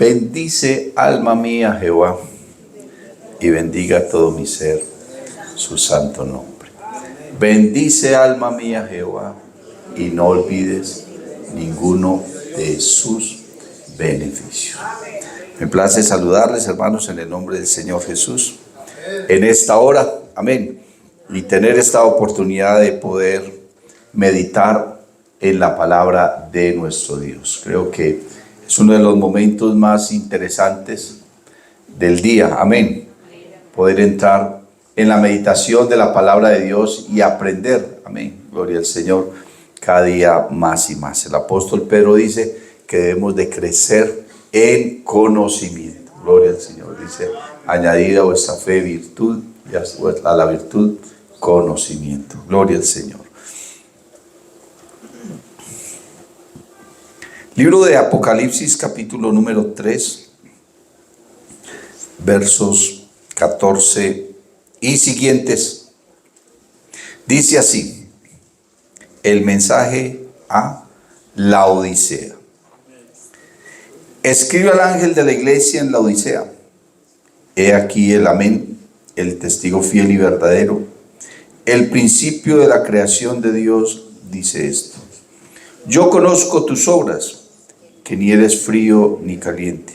Bendice, alma mía, Jehová, y bendiga todo mi ser su santo nombre. Bendice, alma mía, Jehová, y no olvides ninguno de sus beneficios. Me place saludarles, hermanos, en el nombre del Señor Jesús, en esta hora, amén, y tener esta oportunidad de poder meditar en la palabra de nuestro Dios. Creo que es uno de los momentos más interesantes del día, amén, poder entrar en la meditación de la palabra de Dios y aprender, amén, gloria al Señor, cada día más y más. El apóstol Pedro dice que debemos de crecer en conocimiento, gloria al Señor, dice, añadida a vuestra fe virtud y a la virtud conocimiento, gloria al Señor. Libro de Apocalipsis, capítulo número 3, versos 14 y siguientes. Dice así, el mensaje a Laodicea. Escribe al ángel de la iglesia en Laodicea. He aquí el amén, el testigo fiel y verdadero, el principio de la creación de Dios, dice esto. Yo conozco tus obras, que ni eres frío ni caliente.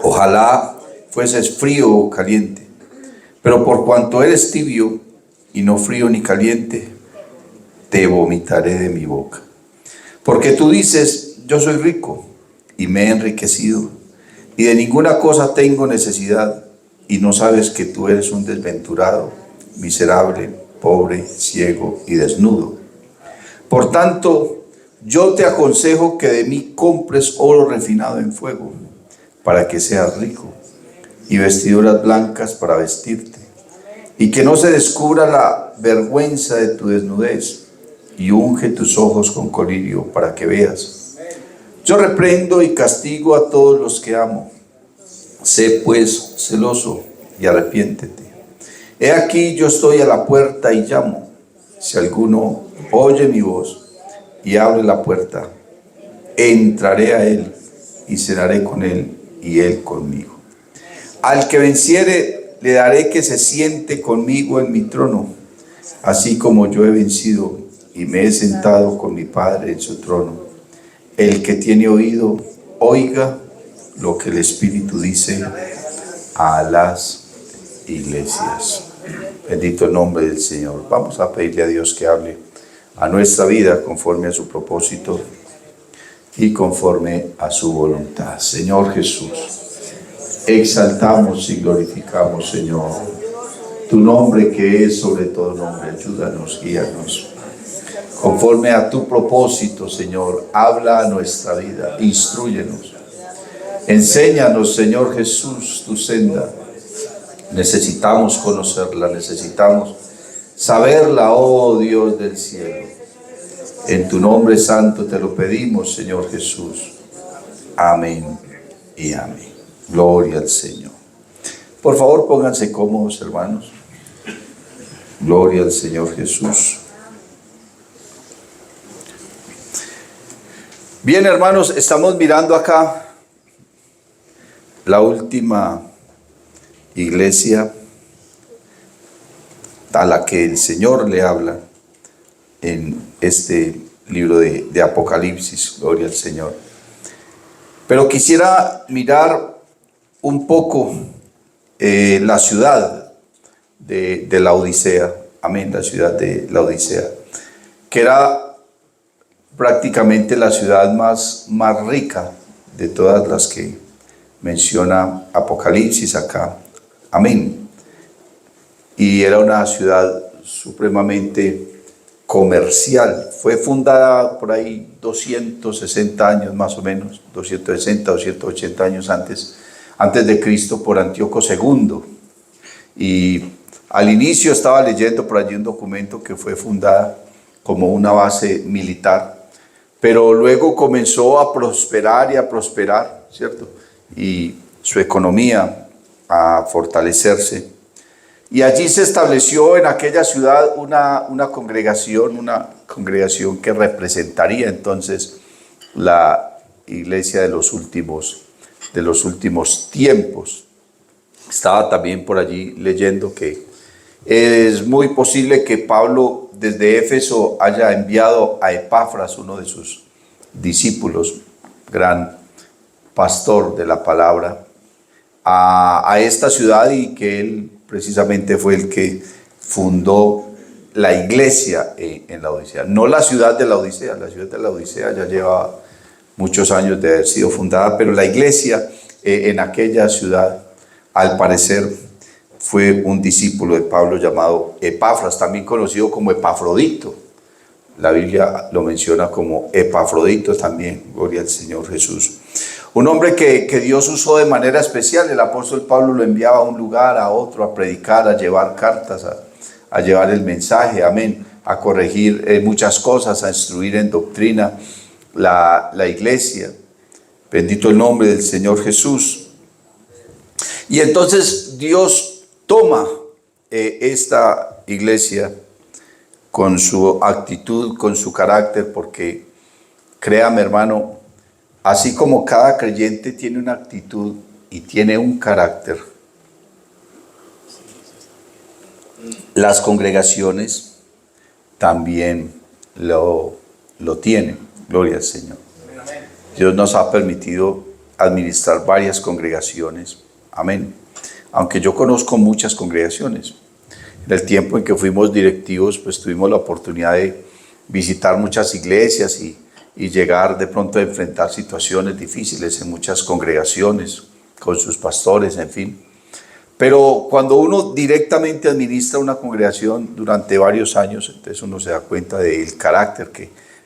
Ojalá fueses frío o caliente, pero por cuanto eres tibio y no frío ni caliente, te vomitaré de mi boca. Porque tú dices, yo soy rico y me he enriquecido, y de ninguna cosa tengo necesidad, y no sabes que tú eres un desventurado, miserable, pobre, ciego y desnudo. Por tanto, yo te aconsejo que de mí compres oro refinado en fuego, para que seas rico, y vestiduras blancas para vestirte, y que no se descubra la vergüenza de tu desnudez, y unge tus ojos con colirio para que veas. Yo reprendo y castigo a todos los que amo. Sé pues celoso y arrepiéntete. He aquí yo estoy a la puerta y llamo. Si alguno oye mi voz y abre la puerta, entraré a él y cenaré con él y él conmigo. Al que venciere le daré que se siente conmigo en mi trono, así como yo he vencido y me he sentado con mi Padre en su trono. El que tiene oído, oiga lo que el Espíritu dice a las iglesias. Bendito el nombre del Señor. Vamos a pedirle a Dios que hable a nuestra vida conforme a su propósito y conforme a su voluntad. Señor Jesús, exaltamos y glorificamos, Señor, tu nombre que es sobre todo nombre. Ayúdanos, guíanos. Conforme a tu propósito, Señor, habla a nuestra vida, instrúyenos. Enséñanos, Señor Jesús, tu senda. Necesitamos conocerla, necesitamos saberla, oh Dios del cielo. En tu nombre santo te lo pedimos, Señor Jesús. Amén y amén. Gloria al Señor. Por favor, pónganse cómodos, hermanos. Gloria al Señor Jesús. Bien, hermanos, estamos mirando acá la última iglesia a la que el Señor le habla en este libro de Apocalipsis, gloria al Señor. Pero quisiera mirar un poco la ciudad de Laodicea, amén, la ciudad de Laodicea, que era prácticamente la ciudad más rica de todas las que menciona Apocalipsis acá, amén. Y era una ciudad supremamente comercial. Fue fundada por ahí 260 años más o menos, 260, 280 años antes de Cristo, por Antíoco II. Y al inicio estaba leyendo por allí un documento que fue fundada como una base militar, pero luego comenzó a prosperar y a prosperar, ¿cierto? Y su economía a fortalecerse. Y allí se estableció en aquella ciudad una congregación que representaría entonces la iglesia de los últimos de los últimos tiempos. Estaba también por allí leyendo que es muy posible que Pablo desde Éfeso haya enviado a Epafras, uno de sus discípulos, gran pastor de la palabra, a esta ciudad, y que él precisamente fue el que fundó la iglesia en la Odisea. No la ciudad de la Odisea ya lleva muchos años de haber sido fundada, pero la iglesia en aquella ciudad, al parecer, fue un discípulo de Pablo llamado Epafras, también conocido como Epafrodito. La Biblia lo menciona como Epafrodito también, gloria al Señor Jesús. Un hombre que Dios usó de manera especial. El apóstol Pablo lo enviaba a un lugar, a otro, a predicar, a llevar cartas, a llevar el mensaje, amén, a corregir muchas cosas, a instruir en doctrina la iglesia. Bendito el nombre del Señor Jesús. Y entonces Dios toma esta iglesia con su actitud, con su carácter, porque créame, hermano, así como cada creyente tiene una actitud y tiene un carácter, las congregaciones también lo tienen. Gloria al Señor. Dios nos ha permitido administrar varias congregaciones. Amén. Aunque yo conozco muchas congregaciones. En el tiempo en que fuimos directivos, pues tuvimos la oportunidad de visitar muchas iglesias y llegar de pronto a enfrentar situaciones difíciles en muchas congregaciones, con sus pastores, en fin. Pero cuando uno directamente administra una congregación durante varios años, entonces uno se da cuenta del carácter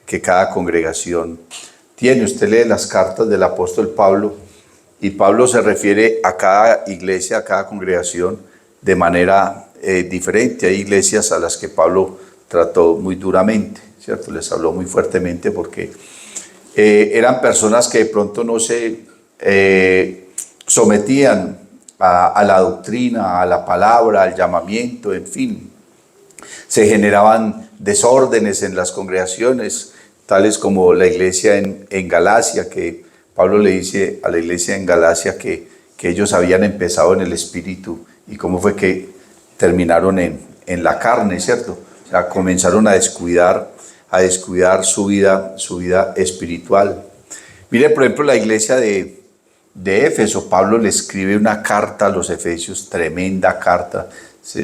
que cada congregación tiene. Usted lee las cartas del apóstol Pablo, y Pablo se refiere a cada iglesia, a cada congregación de manera diferente. Hay iglesias a las que Pablo trató muy duramente, ¿cierto? Les habló muy fuertemente porque eran personas que de pronto no se sometían a la doctrina, a la palabra, al llamamiento, en fin. Se generaban desórdenes en las congregaciones, tales como la iglesia en Galacia, que Pablo le dice a la iglesia en Galacia que ellos habían empezado en el espíritu y cómo fue que terminaron en la carne, ¿cierto? O sea, comenzaron a descuidar su vida espiritual. Mire, por ejemplo, la iglesia de Éfeso. Pablo le escribe una carta a los efesios, tremenda carta,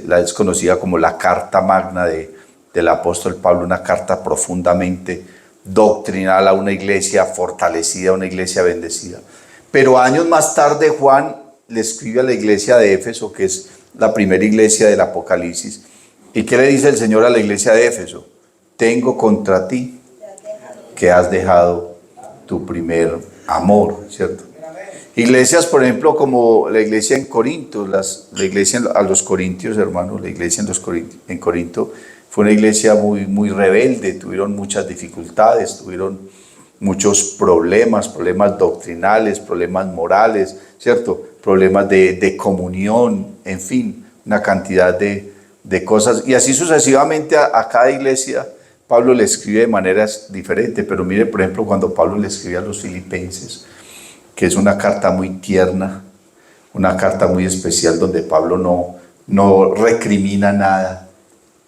la es conocida como la carta magna del apóstol Pablo, una carta profundamente doctrinal a una iglesia fortalecida, a una iglesia bendecida. Pero años más tarde Juan le escribe a la iglesia de Éfeso, que es la primera iglesia del Apocalipsis. ¿Y qué le dice el Señor a la iglesia de Éfeso? Tengo contra ti que has dejado tu primer amor, ¿cierto? Iglesias, por ejemplo, como la iglesia en Corinto, la iglesia a los corintios, hermanos, la iglesia en Corinto fue una iglesia muy rebelde, tuvieron muchas dificultades, tuvieron muchos problemas doctrinales, problemas morales, ¿cierto? Problemas de comunión, en fin, una cantidad de cosas. Y así sucesivamente a cada iglesia Pablo le escribe de maneras diferentes. Pero mire, por ejemplo, cuando Pablo le escribe a los filipenses, que es una carta muy tierna, una carta muy especial, donde Pablo no recrimina nada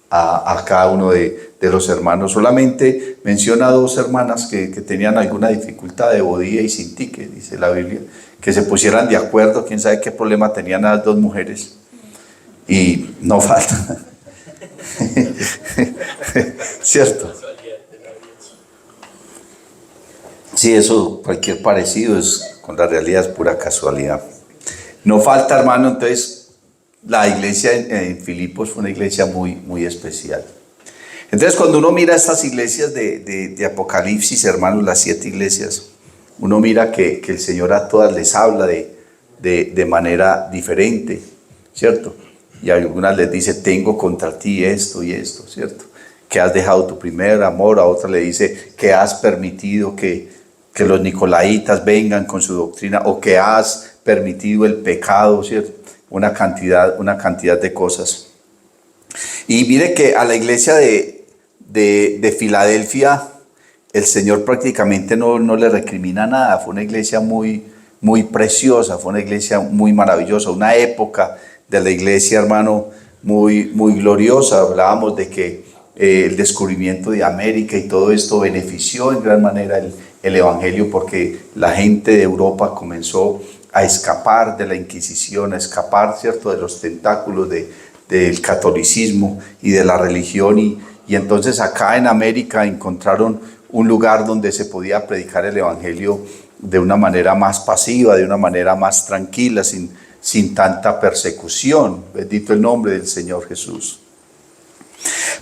a cada uno de los hermanos. Solamente menciona a dos hermanas que tenían alguna dificultad de Evodia y Sintique, dice la Biblia, que se pusieran de acuerdo. Quién sabe qué problema tenían las dos mujeres. Y no falta. ¿Cierto? Sí, eso, cualquier parecido con la realidad es pura casualidad. No falta, hermano. Entonces, la iglesia en Filipos fue una iglesia muy especial. Entonces, cuando uno mira estas iglesias de Apocalipsis, hermanos, las 7 iglesias, uno mira que el Señor a todas les habla de manera diferente, ¿cierto? Y a algunas les dice, tengo contra ti esto y esto, ¿cierto? Que has dejado tu primer amor. A otras le dice que has permitido que los nicolaitas vengan con su doctrina, o que has permitido el pecado, ¿cierto? Una cantidad de cosas. Y mire que a la iglesia de Filadelfia el Señor prácticamente no le recrimina nada. Fue una iglesia muy muy preciosa, fue una iglesia muy maravillosa, una época de la iglesia, hermano, muy gloriosa. Hablábamos de que el descubrimiento de América y todo esto benefició en gran manera el evangelio, porque la gente de Europa comenzó a escapar de la Inquisición, a escapar, ¿cierto?, de los tentáculos del catolicismo y de la religión, y entonces acá en América encontraron un lugar donde se podía predicar el evangelio de una manera más pasiva, de una manera más tranquila, sin tanta persecución. Bendito el nombre del Señor Jesús.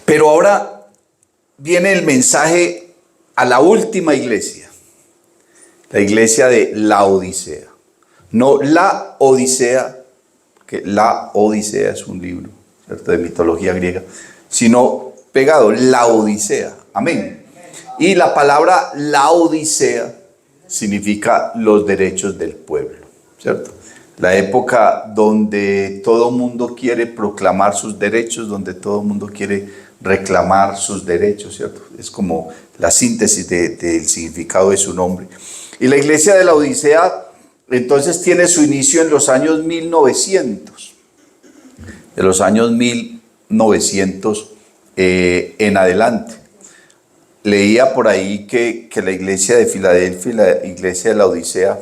Pero ahora viene el mensaje a la última iglesia, la iglesia de Laodicea. No la Odisea, que la Odisea es un libro, ¿cierto?, de mitología griega, sino pegado, Laodicea. Amén. Y la palabra Laodicea significa los derechos del pueblo, ¿cierto? La época donde todo mundo quiere proclamar sus derechos, donde todo mundo quiere reclamar sus derechos, ¿cierto? Es como la síntesis del significado de su nombre. Y la iglesia de la Odisea entonces tiene su inicio en los años 1900. De los años 1900 en adelante. Leía por ahí que la iglesia de Filadelfia y la iglesia de la Odisea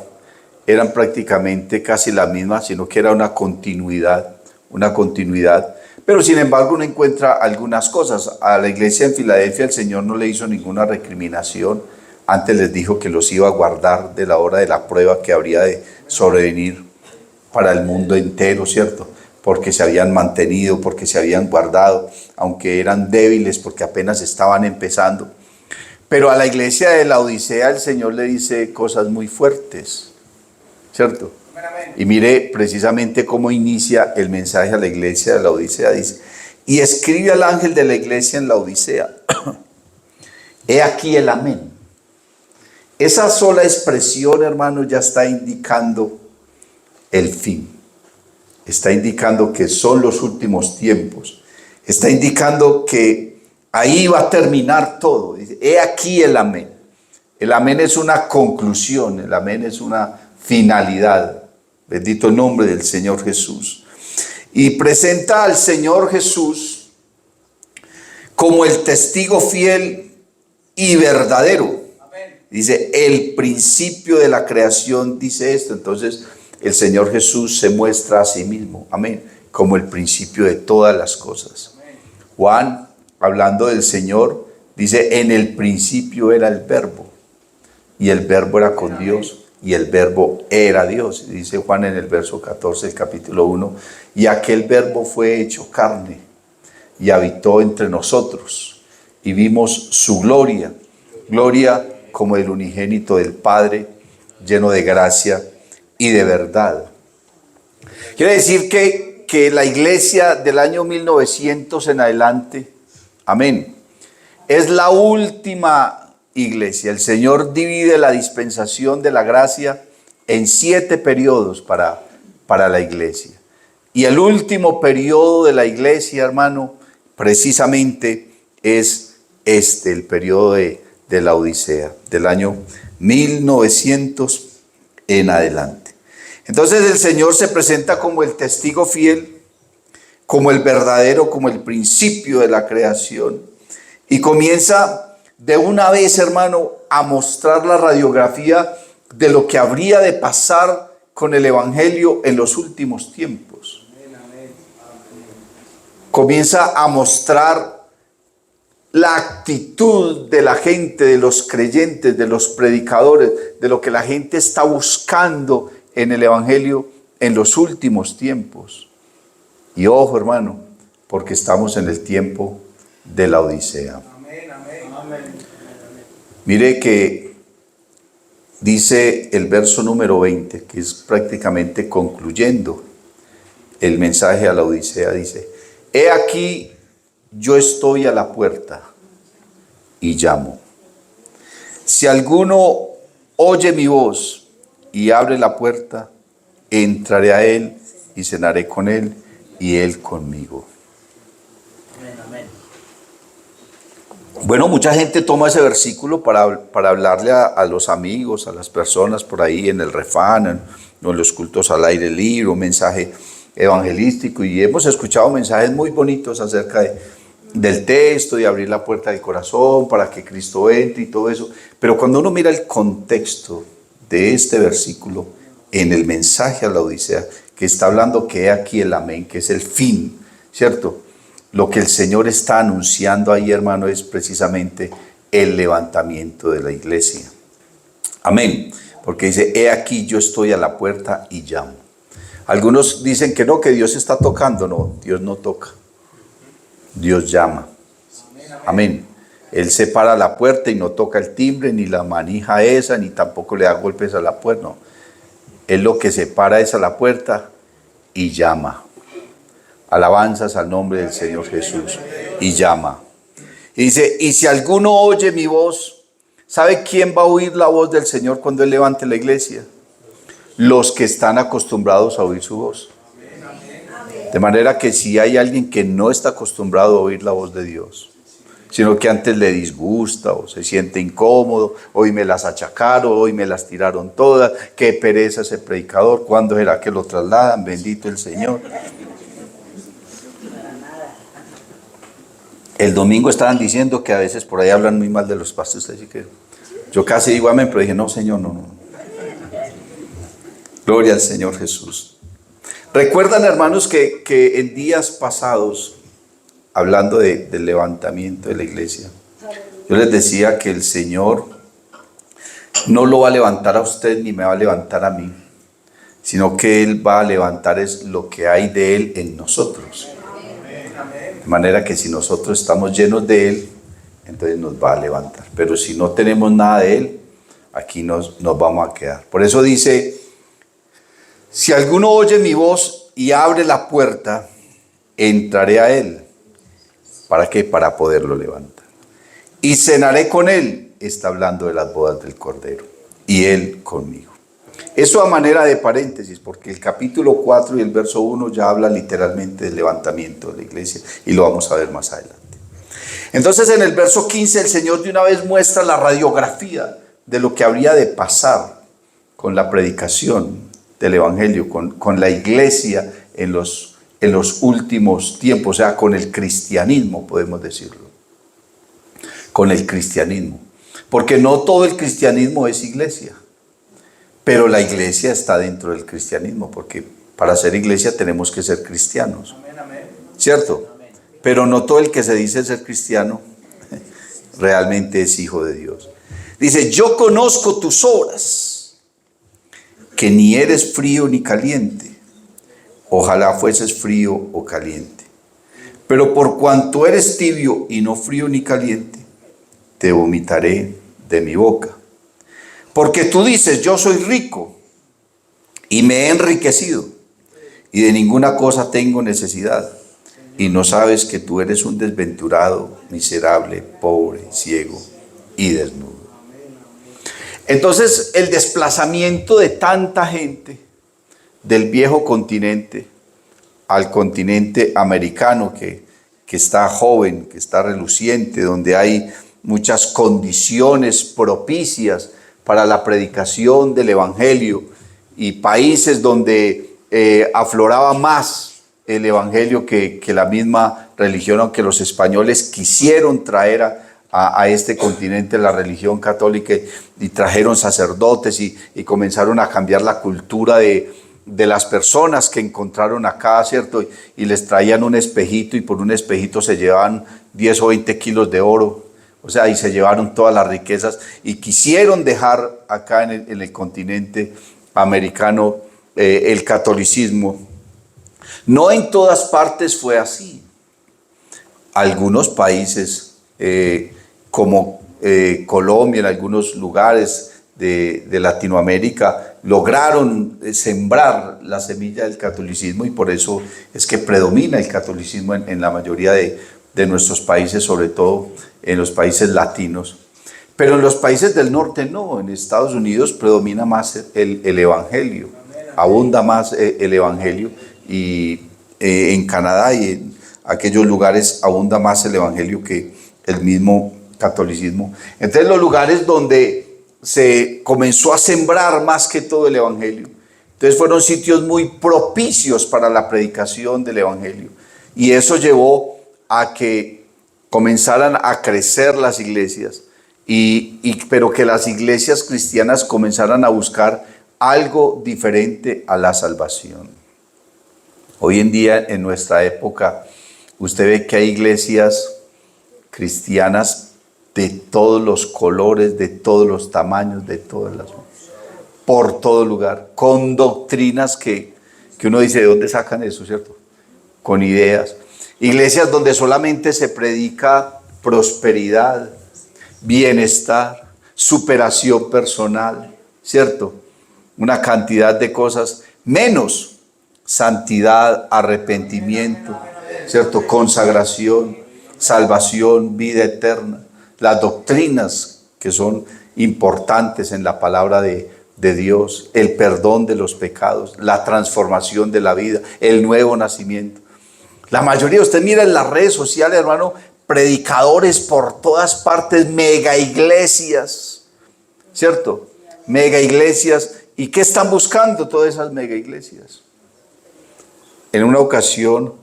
eran prácticamente casi la misma, sino que era una continuidad. Pero sin embargo uno encuentra algunas cosas. A la iglesia en Filadelfia el Señor no le hizo ninguna recriminación. Antes les dijo que los iba a guardar de la hora de la prueba que habría de sobrevenir para el mundo entero, ¿cierto? Porque se habían mantenido, porque se habían guardado, aunque eran débiles, porque apenas estaban empezando. Pero a la iglesia de la Odisea el Señor le dice cosas muy fuertes, ¿cierto? Y mire precisamente cómo inicia el mensaje a la iglesia de la Odisea. Dice: y escribe al ángel de la iglesia en la Odisea, he aquí el amén. Esa sola expresión, hermano, ya está indicando el fin. Está indicando que son los últimos tiempos. Está indicando que ahí va a terminar todo. Dice: he aquí el amén. El amén es una conclusión, el amén es una finalidad. Bendito el nombre del Señor Jesús. Y presenta al Señor Jesús como el testigo fiel y verdadero. Dice, el principio de la creación dice esto. Entonces el Señor Jesús se muestra a sí mismo, amén, como el principio de todas las cosas. Juan, hablando del Señor, dice, en el principio era el verbo, y el verbo era con Dios, y el verbo era Dios. Dice Juan en el verso 14 del capítulo 1, y aquel verbo fue hecho carne, y habitó entre nosotros, y vimos su gloria, gloria como el unigénito del Padre, lleno de gracia y de verdad. Quiere decir que la iglesia del año 1900 en adelante, amén, es la última iglesia. El Señor divide la dispensación de la gracia en 7 periodos para la iglesia. Y el último periodo de la iglesia, hermano, precisamente es el periodo de la Odisea, del año 1900 en adelante. Entonces el Señor se presenta como el testigo fiel, como el verdadero, como el principio de la creación, y comienza de una vez, hermano, a mostrar la radiografía de lo que habría de pasar con el evangelio en los últimos tiempos. Comienza a mostrar la actitud de la gente, de los creyentes, de los predicadores, de lo que la gente está buscando en el evangelio en los últimos tiempos. Y ojo, hermano, porque estamos en el tiempo de la Odisea. Mire que dice el verso número 20, que es prácticamente concluyendo el mensaje a la Odisea, dice: he aquí, yo estoy a la puerta y llamo. Si alguno oye mi voz y abre la puerta, entraré a él y cenaré con él y él conmigo. Bueno, mucha gente toma ese versículo para hablarle a los amigos, a las personas por ahí en el refán, en los cultos al aire libre, un mensaje evangelístico, y hemos escuchado mensajes muy bonitos acerca del texto, de abrir la puerta del corazón para que Cristo entre y todo eso. Pero cuando uno mira el contexto de este versículo en el mensaje a la Odisea, que está hablando que he aquí el amén, que es el fin, ¿cierto? Lo que el Señor está anunciando ahí, hermano, es precisamente el levantamiento de la iglesia. Amén. Porque dice, he aquí yo estoy a la puerta y llamo. Algunos dicen que no, que Dios está tocando. No, Dios no toca. Dios llama. Amén. Él se para a la puerta y no toca el timbre, ni la manija esa, ni tampoco le da golpes a la puerta. No. Él lo que se para es a la puerta y llama. Alabanzas al nombre del Señor Jesús. Y llama. Y dice, y si alguno oye mi voz, ¿sabe quién va a oír la voz del Señor cuando Él levante la iglesia? Los que están acostumbrados a oír su voz. De manera que si hay alguien que no está acostumbrado a oír la voz de Dios, sino que antes le disgusta o se siente incómodo, hoy me las achacaron, hoy me las tiraron todas, qué pereza ese predicador, ¿cuándo será que lo trasladan? Bendito el Señor. El domingo estaban diciendo que a veces por ahí hablan muy mal de los pastores, así que yo casi digo amén, pero dije, no, Señor, no. Gloria al Señor Jesús. Recuerdan, hermanos, que en días pasados, hablando del levantamiento de la iglesia, yo les decía que el Señor no lo va a levantar a usted ni me va a levantar a mí, sino que Él va a levantar es lo que hay de Él en nosotros. De manera que si nosotros estamos llenos de Él, entonces nos va a levantar. Pero si no tenemos nada de Él, aquí nos vamos a quedar. Por eso dice, si alguno oye mi voz y abre la puerta, entraré a Él. ¿Para qué? Para poderlo levantar. Y cenaré con Él, está hablando de las bodas del Cordero, y Él conmigo. Eso a manera de paréntesis, porque el capítulo 4 y el verso 1 ya habla literalmente del levantamiento de la iglesia, y lo vamos a ver más adelante. Entonces en el verso 15 el Señor de una vez muestra la radiografía de lo que habría de pasar con la predicación del Evangelio, con la iglesia en los últimos tiempos, o sea, con el cristianismo, podemos decirlo. Con el cristianismo. Porque no todo el cristianismo es iglesia. Pero la iglesia está dentro del cristianismo, porque para ser iglesia tenemos que ser cristianos. ¿Cierto? Pero no todo el que se dice ser cristiano realmente es hijo de Dios. Dice, yo conozco tus obras, que ni eres frío ni caliente. Ojalá fueses frío o caliente. Pero por cuanto eres tibio y no frío ni caliente, te vomitaré de mi boca. Porque tú dices, yo soy rico y me he enriquecido y de ninguna cosa tengo necesidad. Y no sabes que tú eres un desventurado, miserable, pobre, ciego y desnudo. Entonces el desplazamiento de tanta gente del viejo continente al continente americano que está joven, que está reluciente, donde hay muchas condiciones propicias para la predicación del Evangelio y países donde afloraba más el Evangelio que la misma religión, aunque los españoles quisieron traer a este continente la religión católica y trajeron sacerdotes y comenzaron a cambiar la cultura de las personas que encontraron acá, ¿cierto? Y les traían un espejito y por un espejito se llevaban 10 o 20 kilos de oro. O sea, y se llevaron todas las riquezas y quisieron dejar acá en el continente americano el catolicismo. No en todas partes fue así. Algunos países como Colombia, en algunos lugares de Latinoamérica, lograron sembrar la semilla del catolicismo y por eso es que predomina el catolicismo en la mayoría de nuestros países, sobre todo en los países latinos. Pero en los países del norte no, en Estados Unidos predomina más el Evangelio, abunda más el Evangelio y en Canadá y en aquellos lugares abunda más el Evangelio que el mismo catolicismo. Entonces los lugares donde se comenzó a sembrar más que todo el evangelio. Entonces fueron sitios muy propicios para la predicación del evangelio. Y eso llevó a que comenzaran a crecer las iglesias, pero que las iglesias cristianas comenzaran a buscar algo diferente a la salvación. Hoy en día, en nuestra época, usted ve que hay iglesias cristianas de todos los colores, de todos los tamaños, de todas las... por todo lugar, con doctrinas que uno dice, ¿de dónde sacan eso, cierto? Con ideas. Iglesias donde solamente se predica prosperidad, bienestar, superación personal, ¿cierto? Una cantidad de cosas, menos santidad, arrepentimiento, ¿cierto? Consagración, salvación, vida eterna. Las doctrinas que son importantes en la palabra de Dios, el perdón de los pecados, la transformación de la vida, el nuevo nacimiento. La mayoría, usted mira en las redes sociales, hermano, predicadores por todas partes, mega iglesias, ¿cierto? Mega iglesias. ¿Y qué están buscando todas esas mega iglesias? En una ocasión,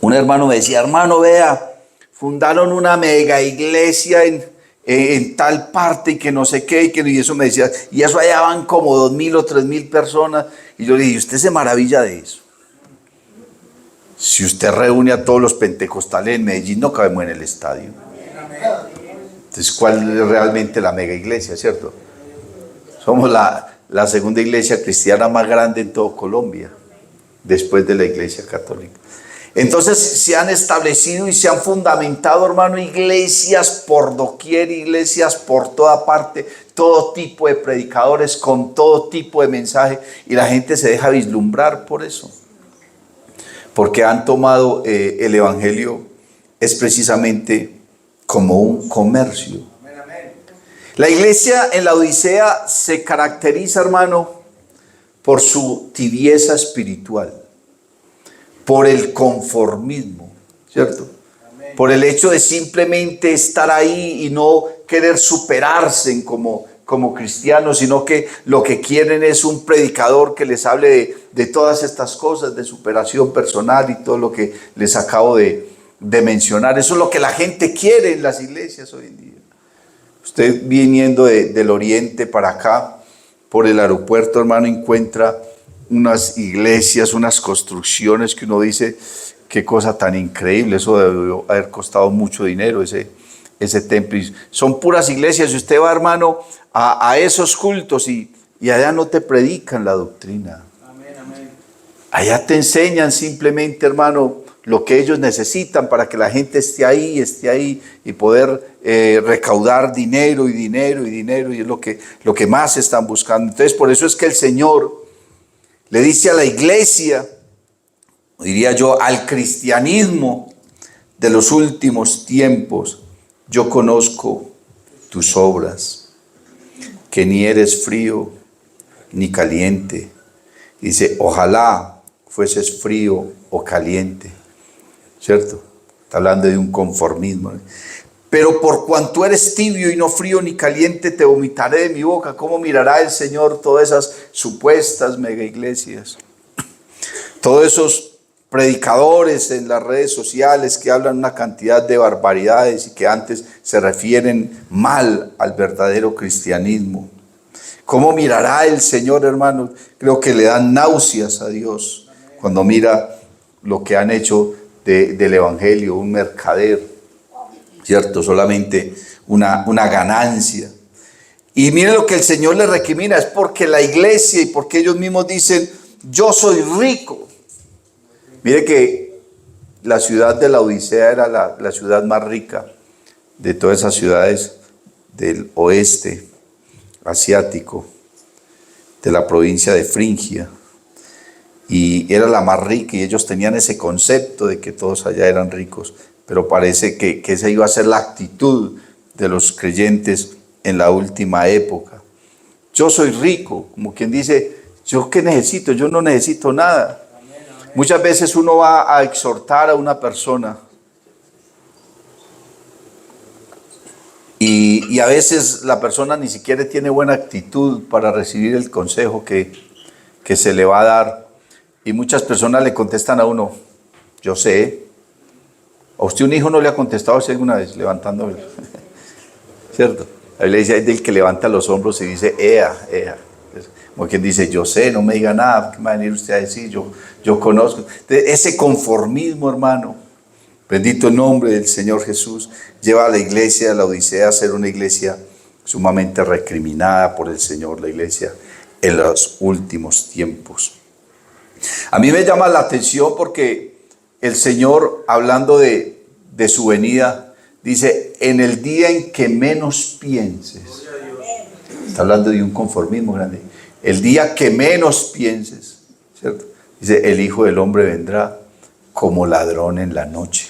un hermano me decía, hermano, vea, fundaron una mega iglesia en tal parte y que no sé qué, y eso me decía, y eso allá van como 2,000 o 3,000 personas. Y yo le dije, ¿usted se maravilla de eso? Si usted reúne a todos los pentecostales en Medellín, no cabemos en el estadio. Entonces, ¿cuál es realmente la mega iglesia, cierto? Somos la segunda iglesia cristiana más grande en todo Colombia, después de la iglesia católica. Entonces se han establecido y se han fundamentado, hermano, iglesias por doquier, iglesias por toda parte, todo tipo de predicadores con todo tipo de mensaje, y la gente se deja vislumbrar por eso. Porque han tomado el evangelio es precisamente como un comercio. La iglesia en la Odisea se caracteriza, hermano, por su tibieza espiritual, por el conformismo, ¿cierto? Por el hecho de simplemente estar ahí y no querer superarse como cristianos, sino que lo que quieren es un predicador que les hable de todas estas cosas, de superación personal y todo lo que les acabo de mencionar. Eso es lo que la gente quiere en las iglesias hoy en día. Usted viniendo del oriente para acá, por el aeropuerto, hermano, encuentra unas iglesias, unas construcciones que uno dice, qué cosa tan increíble, eso debió haber costado mucho dinero, ese templo. Y son puras iglesias, y usted va, hermano, a esos cultos y allá no te predican la doctrina. Amén. Allá te enseñan simplemente, hermano, lo que ellos necesitan para que la gente esté ahí y poder recaudar dinero, y es lo que más están buscando. Entonces, por eso es que el Señor le dice a la iglesia, diría yo, al cristianismo de los últimos tiempos, yo conozco tus obras, que ni eres frío ni caliente. Dice, ojalá fueses frío o caliente, ¿cierto? Está hablando de un conformismo. Pero por cuanto eres tibio y no frío ni caliente, te vomitaré de mi boca. ¿Cómo mirará el Señor todas esas supuestas mega iglesias? Todos esos predicadores en las redes sociales que hablan una cantidad de barbaridades y que antes se refieren mal al verdadero cristianismo. ¿Cómo mirará el Señor, hermano? Creo que le dan náuseas a Dios cuando mira lo que han hecho del evangelio, un mercader, ¿cierto? Solamente una ganancia. Y mire lo que el Señor le recrimina, es porque la iglesia y porque ellos mismos dicen, yo soy rico. Mire que la ciudad de la Odisea era la ciudad más rica de todas esas ciudades del oeste asiático, de la provincia de Frigia. Y era la más rica y ellos tenían ese concepto de que todos allá eran ricos. Pero parece que esa iba a ser la actitud de los creyentes en la última época. Yo soy rico, como quien dice, ¿yo qué necesito? Yo no necesito nada. Muchas veces uno va a exhortar a una persona Y a veces la persona ni siquiera tiene buena actitud para recibir el consejo que se le va a dar. Y muchas personas le contestan a uno, yo sé. ¿A usted un hijo no le ha contestado así alguna vez, levantando el... ¿Cierto? Ahí le dice, hay del que levanta los hombros y dice, ea. Como quien dice, yo sé, no me diga nada, ¿qué me va a venir usted a decir? Yo conozco. Entonces, ese conformismo, hermano, bendito el nombre del Señor Jesús, lleva a la iglesia de la Odisea a ser una iglesia sumamente recriminada por el Señor, la iglesia en los últimos tiempos. A mí me llama la atención porque el Señor, hablando de su venida, dice, en el día en que menos pienses. Está hablando de un conformismo grande. El día que menos pienses, ¿cierto? Dice, el Hijo del Hombre vendrá como ladrón en la noche.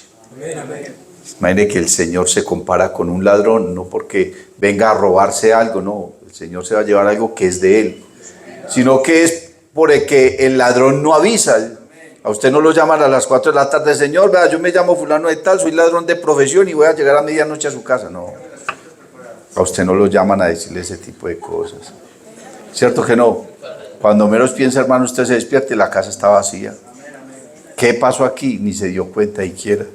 Imagine que el Señor se compara con un ladrón, no porque venga a robarse algo, no. El Señor se va a llevar algo que es de Él, sino que es porque el ladrón no avisa. A usted no lo llaman a las 4 de la tarde, Señor, vea, yo me llamo fulano de tal, soy ladrón de profesión y voy a llegar a medianoche a su casa. No, a usted no lo llaman a decirle ese tipo de cosas. ¿Cierto que no? Cuando menos piensa, hermano, usted se despierte y la casa está vacía. ¿Qué pasó aquí? Ni se dio cuenta y quiera.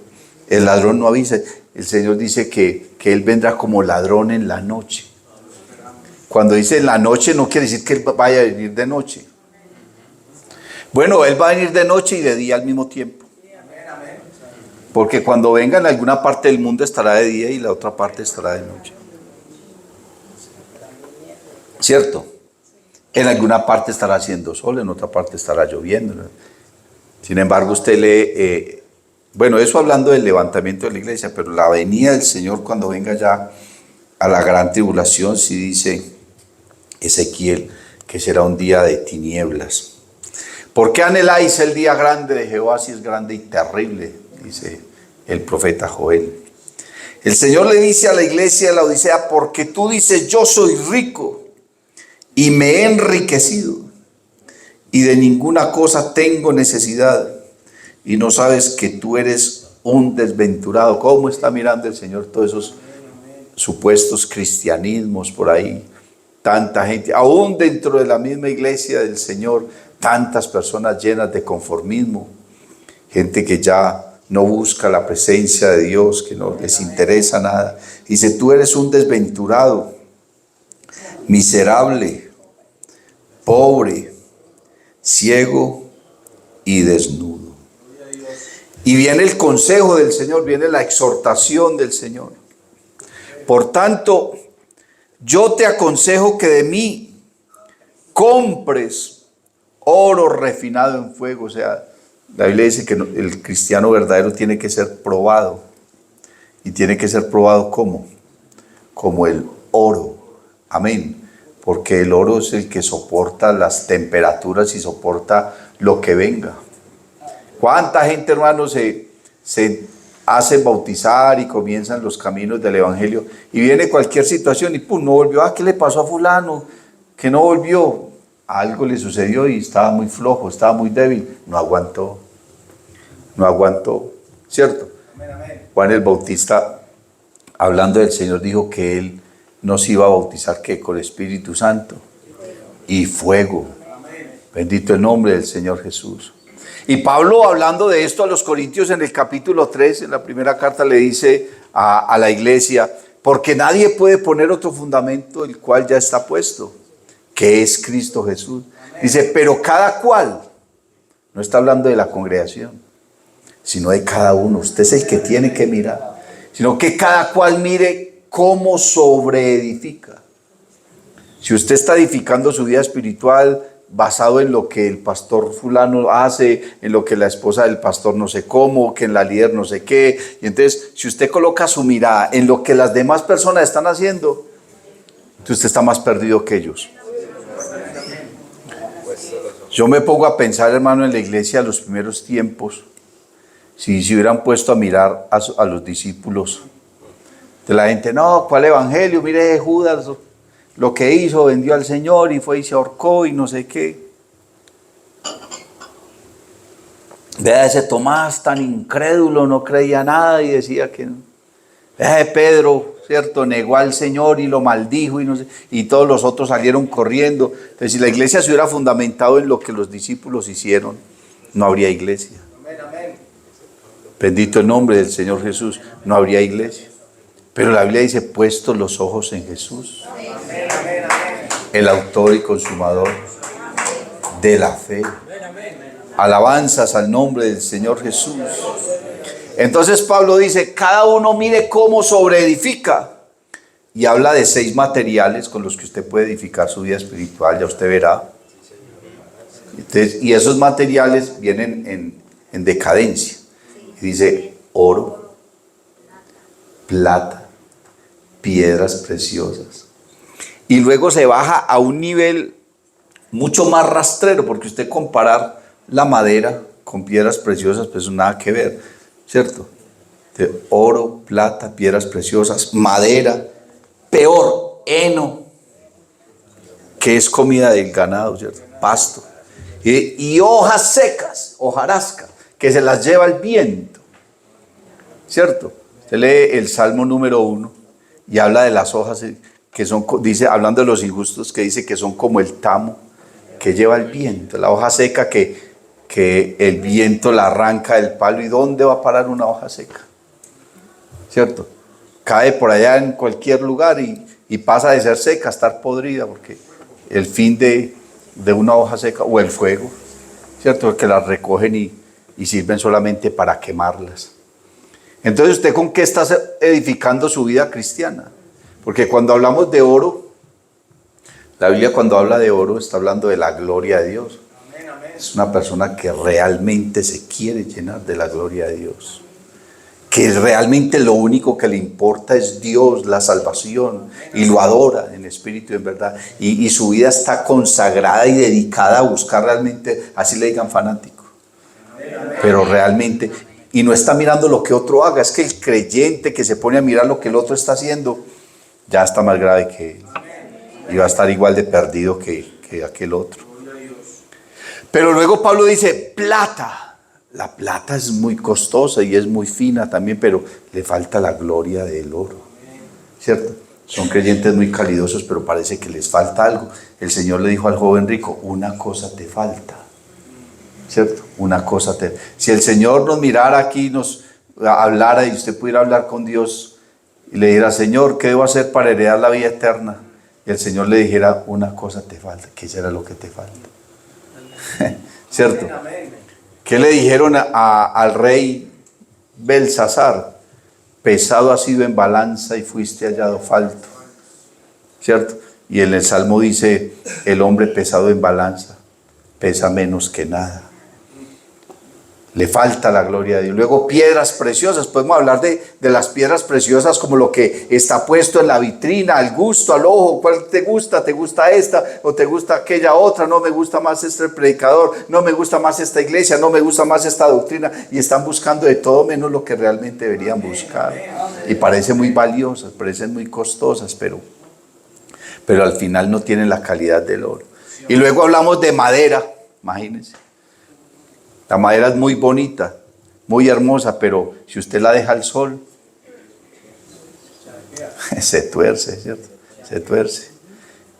El ladrón no avisa. El Señor dice que Él vendrá como ladrón en la noche. Cuando dice en la noche no quiere decir que Él vaya a venir de noche. Bueno, Él va a venir de noche y de día al mismo tiempo. Porque cuando venga en alguna parte del mundo estará de día y la otra parte estará de noche. ¿Cierto? En alguna parte estará haciendo sol, en otra parte estará lloviendo. Sin embargo, usted lee, bueno, eso hablando del levantamiento de la iglesia, pero la venida del Señor cuando venga ya a la gran tribulación, sí dice Ezequiel que será un día de tinieblas. ¿Por qué anheláis el día grande de Jehová si es grande y terrible? Dice el profeta Joel. El Señor le dice a la iglesia de la Odisea, porque tú dices, yo soy rico y me he enriquecido y de ninguna cosa tengo necesidad, y no sabes que tú eres un desventurado. ¿Cómo está mirando el Señor todos esos supuestos cristianismos por ahí? Tanta gente, aún dentro de la misma iglesia del Señor, tantas personas llenas de conformismo, gente que ya no busca la presencia de Dios, que no les interesa nada. Dice, tú eres un desventurado, miserable, pobre, ciego y desnudo. Y viene el consejo del Señor, viene la exhortación del Señor. Por tanto, yo te aconsejo que de mí compres oro refinado en fuego. O sea, la Biblia dice que el cristiano verdadero tiene que ser probado. Y tiene que ser probado ¿cómo? Como el oro. Amén. Porque el oro es el que soporta las temperaturas y soporta lo que venga. ¿Cuánta gente, hermano, se hace bautizar y comienzan los caminos del evangelio y viene cualquier situación y pum, no volvió? ¿Qué le pasó a fulano? Que no volvió. Algo le sucedió y estaba muy flojo, estaba muy débil. No aguantó. ¿Cierto? Juan el Bautista, hablando del Señor, dijo que Él nos iba a bautizar ¿qué? Con Espíritu Santo y fuego. Bendito el nombre del Señor Jesús. Y Pablo, hablando de esto a los Corintios en el capítulo 3, en la primera carta, le dice a la iglesia, porque nadie puede poner otro fundamento el cual ya está puesto, que es Cristo Jesús. Dice, pero cada cual, no está hablando de la congregación, sino de cada uno. Usted es el que tiene que mirar, sino que cada cual mire cómo sobreedifica. Si usted está edificando su vida espiritual basado en lo que el pastor fulano hace, en lo que la esposa del pastor no sé cómo, que en la líder no sé qué, y entonces si usted coloca su mirada en lo que las demás personas están haciendo, entonces usted está más perdido que ellos. Yo me pongo a pensar, hermano, en la iglesia de los primeros tiempos, si se hubieran puesto a mirar a los discípulos de la gente, no, ¿cuál evangelio? Mire Judas, lo que hizo, vendió al Señor y fue y se ahorcó y no sé qué. Vea ese Tomás tan incrédulo, no creía nada y decía que no. Vea ese Pedro, ¿cierto? Negó al Señor y lo maldijo y, no sé, y todos los otros salieron corriendo. Entonces, si la iglesia se hubiera fundamentado en lo que los discípulos hicieron, no habría iglesia. Bendito el nombre del Señor Jesús, no habría iglesia. Pero la Biblia dice, puestos los ojos en Jesús, el autor y consumador de la fe. Alabanzas al nombre del Señor Jesús. Entonces Pablo dice, cada uno mire cómo sobreedifica. Y habla de 6 materiales con los que usted puede edificar su vida espiritual, ya usted verá. Entonces, y esos materiales vienen en decadencia. Y dice oro, plata, piedras preciosas. Y luego se baja a un nivel mucho más rastrero, porque usted comparar la madera con piedras preciosas, pues nada que ver, ¿cierto? De oro, plata, piedras preciosas, madera, peor, heno, que es comida del ganado, ¿cierto? Pasto. Y hojas secas, hojarasca, que se las lleva el viento, ¿cierto? Usted lee el Salmo número 1 y habla de las hojas que son, dice, hablando de los injustos, que dice que son como el tamo que lleva el viento, la hoja seca que el viento la arranca del palo. ¿Y dónde va a parar una hoja seca? ¿Cierto? Cae por allá en cualquier lugar y pasa de ser seca a estar podrida, porque el fin de una hoja seca, o el fuego, ¿cierto? Que las recogen y sirven solamente para quemarlas. Entonces, ¿usted con qué está edificando su vida cristiana? Porque cuando hablamos de oro, la Biblia cuando habla de oro está hablando de la gloria de Dios. Es una persona que realmente se quiere llenar de la gloria de Dios. Que realmente lo único que le importa es Dios, la salvación, y lo adora en espíritu y en verdad. Y su vida está consagrada y dedicada a buscar realmente, así le digan fanático. Pero realmente, y no está mirando lo que otro haga. Es que el creyente que se pone a mirar lo que el otro está haciendo, ya está más grave que él. Y va a estar igual de perdido que aquel otro. Pero luego Pablo dice, plata. La plata es muy costosa y es muy fina también, pero le falta la gloria del oro, ¿cierto? Son creyentes muy calidosos, pero parece que les falta algo. El Señor le dijo al joven rico, una cosa te falta, ¿cierto? Una cosa te... Si el Señor nos mirara aquí, nos hablara y usted pudiera hablar con Dios y le dijera, Señor, ¿qué debo hacer para heredar la vida eterna? Y el Señor le dijera, una cosa te falta. ¿Qué será lo que te falta? ¿Cierto? ¿Qué le dijeron al rey Belsasar? Pesado has sido en balanza y fuiste hallado falto, ¿cierto? Y en el Salmo dice, el hombre pesado en balanza pesa menos que nada. Le falta la gloria de Dios. Luego piedras preciosas, podemos hablar de las piedras preciosas como lo que está puesto en la vitrina, al gusto, al ojo. ¿Cuál te gusta? ¿Te gusta esta o te gusta aquella otra? No me gusta más este predicador, no me gusta más esta iglesia, no me gusta más esta doctrina. Y están buscando de todo menos lo que realmente deberían buscar. Y parecen muy valiosas, parecen muy costosas, pero al final no tienen la calidad del oro. Y luego hablamos de madera, imagínense. La madera es muy bonita, muy hermosa, pero si usted la deja al sol, se tuerce, ¿cierto? Se tuerce.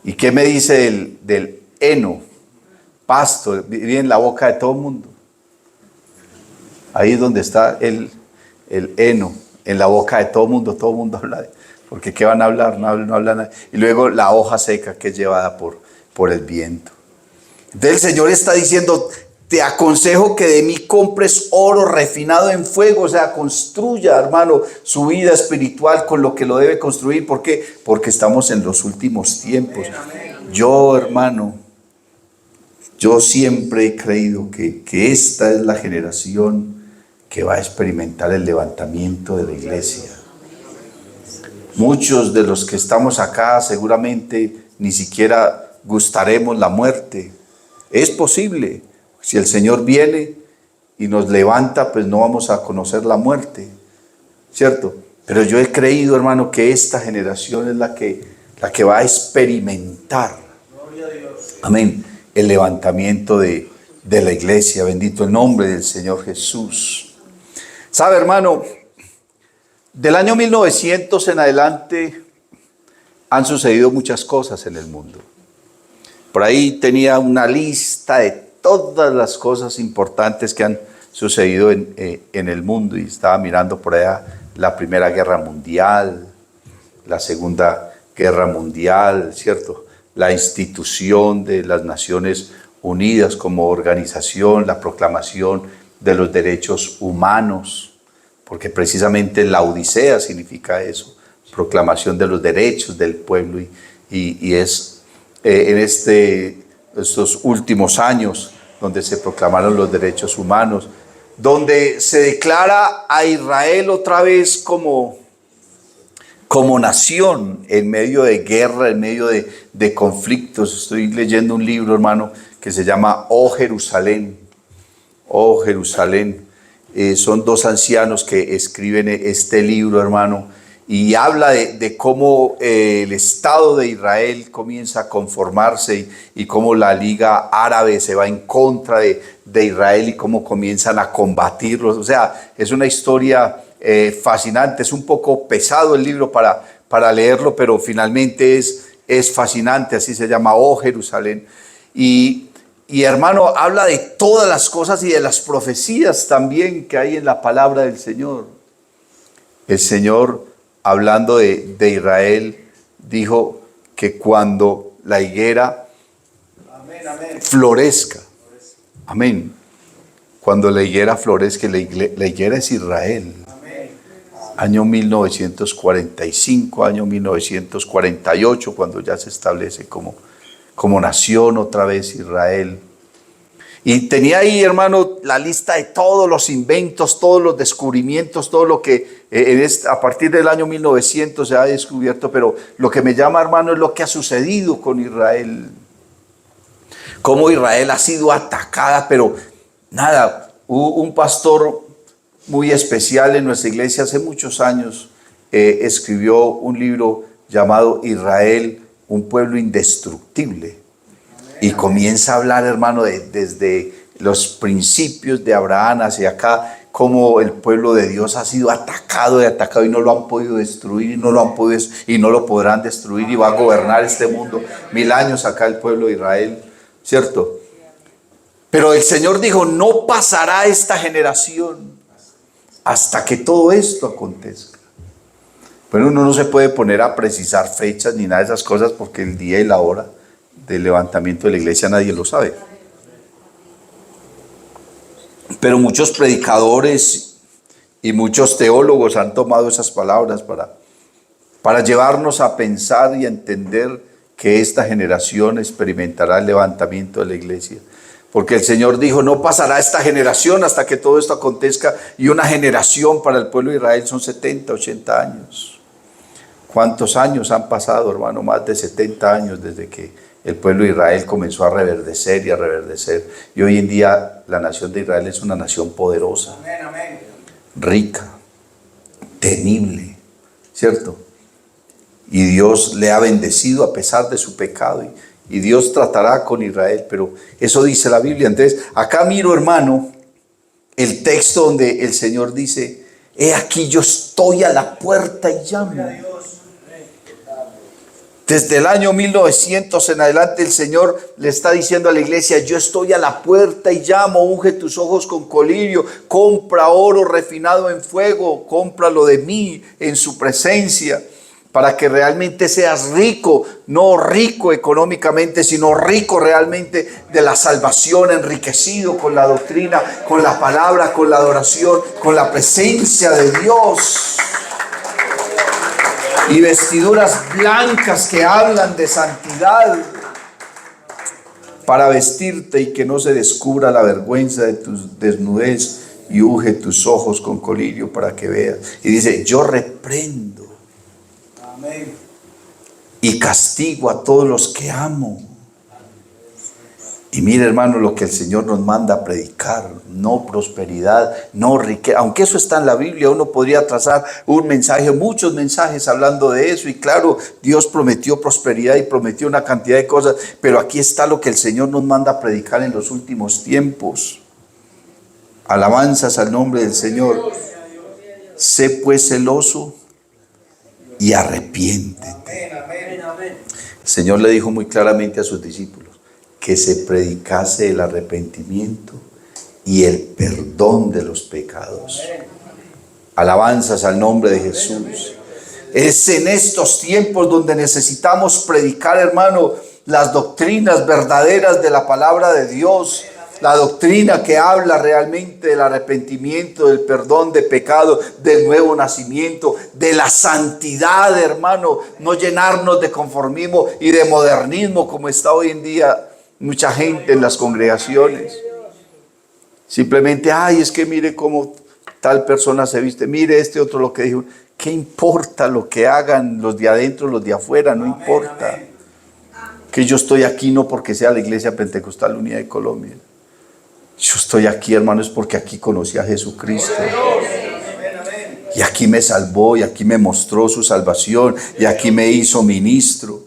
¿Y qué me dice del heno? Pasto, vive en la boca de todo el mundo. Ahí es donde está el heno, en la boca de todo el mundo habla de, porque ¿qué van a hablar? No hablan nada. Y luego la hoja seca que es llevada por el viento. Entonces el Señor está diciendo, te aconsejo que de mí compres oro refinado en fuego, o sea, construya, hermano, su vida espiritual con lo que lo debe construir. ¿Por qué? Porque estamos en los últimos tiempos. Yo, hermano, yo siempre he creído que esta es la generación que va a experimentar el levantamiento de la iglesia. Muchos de los que estamos acá seguramente ni siquiera gustaremos la muerte. Es posible. Si el Señor viene y nos levanta, pues no vamos a conocer la muerte, ¿cierto? Pero yo he creído, hermano, que esta generación es la que va a experimentar, amén, el levantamiento de la iglesia. Bendito el nombre del Señor Jesús. ¿Sabe, hermano? Del año 1900 en adelante han sucedido muchas cosas en el mundo. Por ahí tenía una lista de todas las cosas importantes que han sucedido en el mundo, y estaba mirando por allá la Primera Guerra Mundial, la Segunda Guerra Mundial, ¿cierto? La institución de las Naciones Unidas como organización, la proclamación de los derechos humanos, porque precisamente la Odisea significa eso, proclamación de los derechos del pueblo, y es en estos últimos años donde se proclamaron los derechos humanos, donde se declara a Israel otra vez como nación en medio de guerra, en medio de conflictos. Estoy leyendo un libro, hermano, que se llama Oh Jerusalén. Oh Jerusalén. Son dos ancianos que escriben este libro, hermano, y habla de cómo el Estado de Israel comienza a conformarse y cómo la Liga Árabe se va en contra de Israel y cómo comienzan a combatirlos. O sea, es una historia fascinante. Es un poco pesado el libro para leerlo, pero finalmente es fascinante. Así se llama Oh Jerusalén. Y hermano, habla de todas las cosas y de las profecías también que hay en la palabra del Señor. El Señor, hablando de Israel, dijo que cuando la higuera florezca, amén, cuando la higuera florezca, la higuera es Israel. Año 1945, año 1948, cuando ya se establece como nación otra vez Israel. Y tenía ahí, hermano, la lista de todos los inventos, todos los descubrimientos, todo lo que a partir del año 1900 se ha descubierto, pero lo que me llama, hermano, es lo que ha sucedido con Israel. Cómo Israel ha sido atacada, pero nada, un pastor muy especial en nuestra iglesia hace muchos años escribió un libro llamado Israel, un pueblo indestructible. Y comienza a hablar, hermano, desde los principios de Abraham hacia acá, cómo el pueblo de Dios ha sido atacado y no lo han podido destruir y no lo podrán destruir, y va a gobernar este mundo 1000 años acá el pueblo de Israel, ¿cierto? Pero el Señor dijo, no pasará esta generación hasta que todo esto acontezca. Pero uno no se puede poner a precisar fechas ni nada de esas cosas, porque el día y la hora del levantamiento de la iglesia nadie lo sabe. Pero muchos predicadores y muchos teólogos han tomado esas palabras para llevarnos a pensar y a entender que esta generación experimentará el levantamiento de la iglesia. Porque el Señor dijo, no pasará esta generación hasta que todo esto acontezca, y una generación para el pueblo de Israel son 70, 80 años. ¿Cuántos años han pasado, hermano? Más de 70 años desde que el pueblo de Israel comenzó a reverdecer y a reverdecer. Y hoy en día la nación de Israel es una nación poderosa, rica, temible, ¿cierto? Y Dios le ha bendecido a pesar de su pecado. Y Dios tratará con Israel, pero eso dice la Biblia. Entonces, acá miro, hermano, el texto donde el Señor dice, he aquí yo estoy a la puerta y llamo. Desde el año 1900 en adelante el Señor le está diciendo a la iglesia, yo estoy a la puerta y llamo, unge tus ojos con colirio, compra oro refinado en fuego, cómpralo de mí en su presencia, para que realmente seas rico, no rico económicamente, sino rico realmente de la salvación, enriquecido con la doctrina, con la palabra, con la adoración, con la presencia de Dios. Y vestiduras blancas que hablan de santidad, para vestirte y que no se descubra la vergüenza de tu desnudez, y unge tus ojos con colirio para que veas. Y dice, yo reprendo y castigo a todos los que amo. Y mire, hermano, lo que el Señor nos manda a predicar: no prosperidad, no riqueza. Aunque eso está en la Biblia, uno podría trazar un mensaje, muchos mensajes hablando de eso. Y claro, Dios prometió prosperidad y prometió una cantidad de cosas. Pero aquí está lo que el Señor nos manda a predicar en los últimos tiempos. Alabanzas al nombre del Señor. Sé pues celoso y arrepiéntete. El Señor le dijo muy claramente a sus discípulos que se predicase el arrepentimiento y el perdón de los pecados. Alabanzas al nombre de Jesús. Es en estos tiempos donde necesitamos predicar, hermano, las doctrinas verdaderas de la palabra de Dios. La doctrina que habla realmente del arrepentimiento, del perdón de pecado, del nuevo nacimiento, de la santidad, hermano. No llenarnos de conformismo y de modernismo como está hoy en día mucha gente en las congregaciones. Simplemente, ay, es que mire cómo tal persona se viste, mire este otro lo que dijo. ¿Qué importa lo que hagan los de adentro, los de afuera? No importa. Que yo estoy aquí no porque sea la Iglesia Pentecostal Unida de Colombia. Yo estoy aquí, hermano, es porque aquí conocí a Jesucristo. Y aquí me salvó, y aquí me mostró su salvación, y aquí me hizo ministro.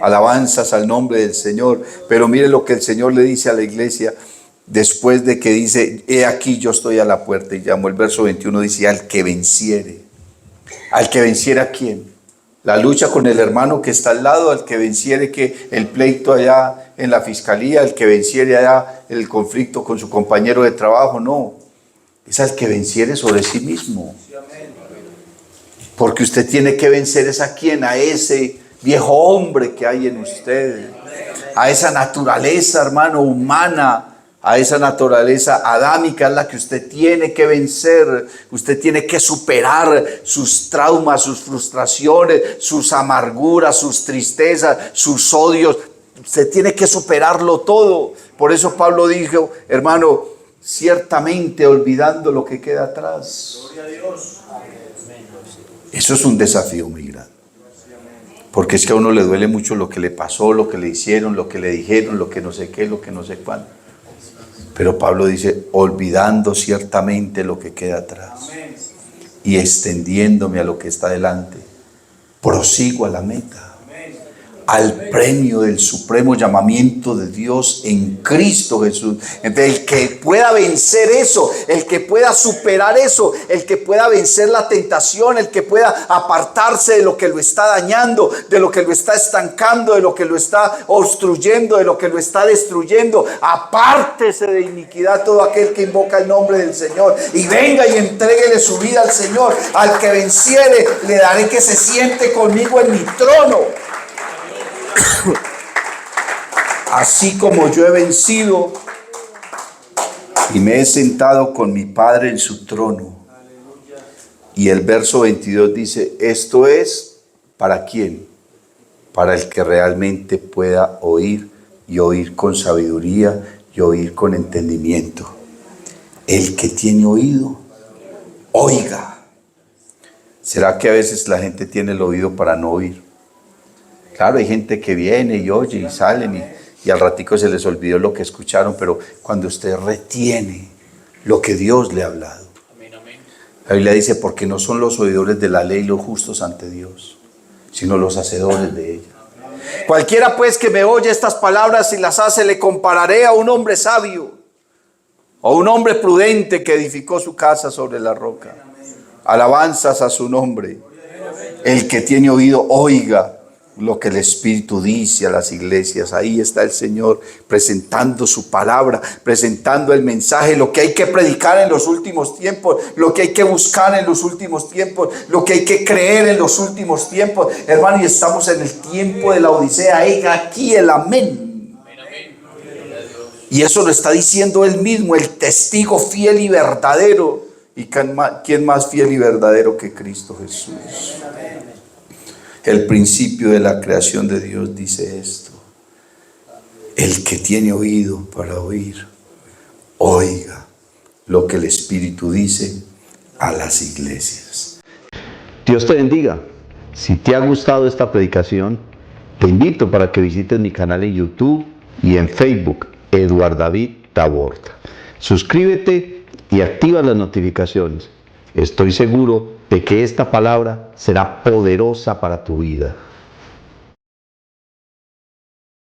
Alabanzas al nombre del Señor. Pero mire lo que el Señor le dice a la iglesia después de que dice, he aquí yo estoy a la puerta y llamo. El verso 21 dice, al que venciere. ¿Al que venciere a quién? La lucha con el hermano que está al lado, al que venciere que el pleito allá en la fiscalía, al que venciere allá el conflicto con su compañero de trabajo, no. Es al que venciere sobre sí mismo. Porque usted tiene que vencer es a quién, a ese viejo hombre que hay en usted, a esa naturaleza, hermano, humana, a esa naturaleza adámica es la que usted tiene que vencer. Usted tiene que superar sus traumas, sus frustraciones, sus amarguras, sus tristezas, sus odios. Usted tiene que superarlo todo. Por eso Pablo dijo, hermano, ciertamente olvidando lo que queda atrás. Gloria a Dios. Eso es un desafío muy grande. Porque es que a uno le duele mucho lo que le pasó, lo que le hicieron, lo que le dijeron, lo que no sé qué, lo que no sé cuándo. Pero Pablo dice, olvidando ciertamente lo que queda atrás y extendiéndome a lo que está delante, prosigo a la meta, al premio del supremo llamamiento de Dios en Cristo Jesús. Entonces, el que pueda vencer eso, el que pueda superar eso, el que pueda vencer la tentación, el que pueda apartarse de lo que lo está dañando, de lo que lo está estancando, de lo que lo está obstruyendo, de lo que lo está destruyendo, apártese de iniquidad todo aquel que invoca el nombre del Señor y venga y entréguele su vida al Señor. Al que venciere le daré que se siente conmigo en mi trono, así como yo he vencido y me he sentado con mi Padre en su trono. Y el verso 22 dice, esto es ¿para quién? Para el que realmente pueda oír, y oír con sabiduría, y oír con entendimiento. El que tiene oído, oiga. ¿Será que a veces la gente tiene el oído para no oír? Claro, hay gente que viene y oye y salen y al ratico se les olvidó lo que escucharon, pero cuando usted retiene lo que Dios le ha hablado. La Biblia dice, porque no son los oidores de la ley los justos ante Dios, sino los hacedores de ella. Cualquiera pues que me oye estas palabras y las hace, le compararé a un hombre sabio, o un hombre prudente que edificó su casa sobre la roca. Alabanzas a su nombre. El que tiene oído, oiga lo que el Espíritu dice a las iglesias. Ahí está el Señor presentando su palabra, presentando el mensaje, lo que hay que predicar en los últimos tiempos, lo que hay que buscar en los últimos tiempos, lo que hay que creer en los últimos tiempos. Hermano, y estamos en el tiempo de la Odisea. Aquí el amén. Y eso lo está diciendo él mismo, el testigo fiel y verdadero. ¿Y quién más fiel y verdadero que Cristo Jesús? El principio de la creación de Dios dice esto. El que tiene oído para oír, oiga lo que el Espíritu dice a las iglesias. Dios te bendiga. Si te ha gustado esta predicación, te invito para que visites mi canal en YouTube y en Facebook, Eduard David Taborda. Suscríbete y activa las notificaciones. Estoy seguro de que esta palabra será poderosa para tu vida.